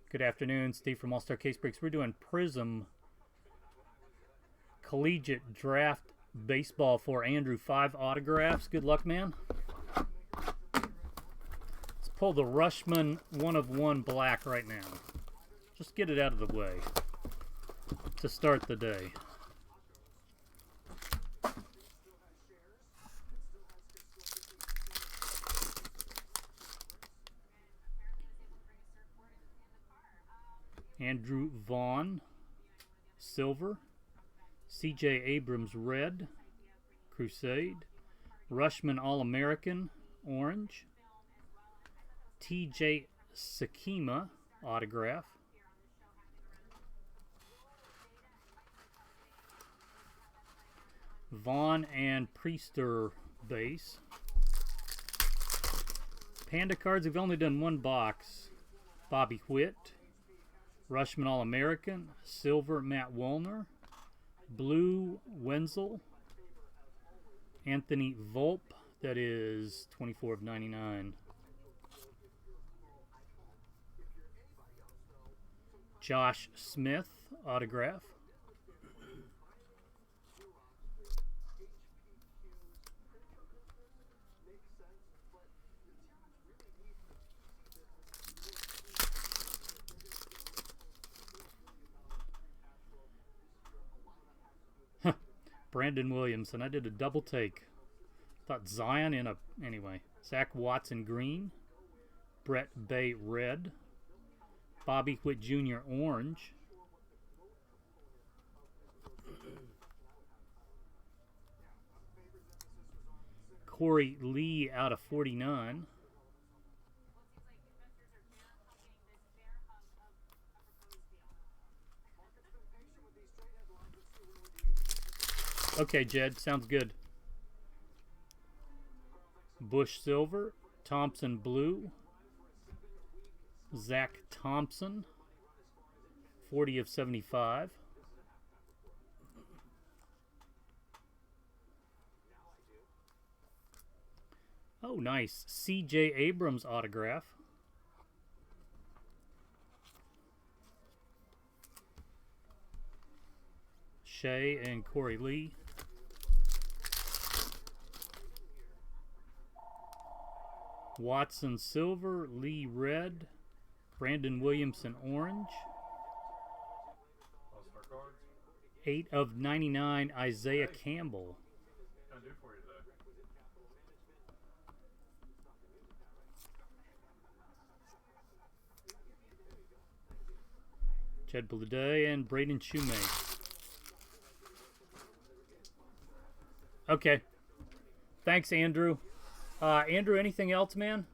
Good afternoon, Steve from All Star Case Breaks. We're doing Prizm Collegiate Draft Baseball for Andrew. 5 autographs. Good luck, man. Let's pull the Rutschman 1/1 black right now. Just get it out of the way to start the day. Andrew Vaughn, silver. C.J. Abrams, red. Crusade. Rutschman All-American, orange. T.J. Sakima, autograph. Vaughn and Priester, base. Panda cards, we've only done one box. Bobby Witt. Rutschman All-American, silver Matt Wollner, blue Wenzel, Anthony Volpe, that is 24/99. Josh Smith, autograph. Brandon Williamson. I did a double take. Thought Zion in a... Anyway. Zach Watson, green. Brett Bay, red. Bobby Witt Jr., orange. Corey Lee out of 49. Okay, Jed, sounds good. Bush silver, Thompson blue, Zach Thompson, 40/75. Oh, nice. C.J. Abrams autograph. Shea and Corey Lee. Watson silver, Lee red, Brandon Williamson orange. 8/99, Isaiah Campbell. Jed Bleudet and Braden Shoemake. Okay. Thanks, Andrew. Andrew, anything else, man?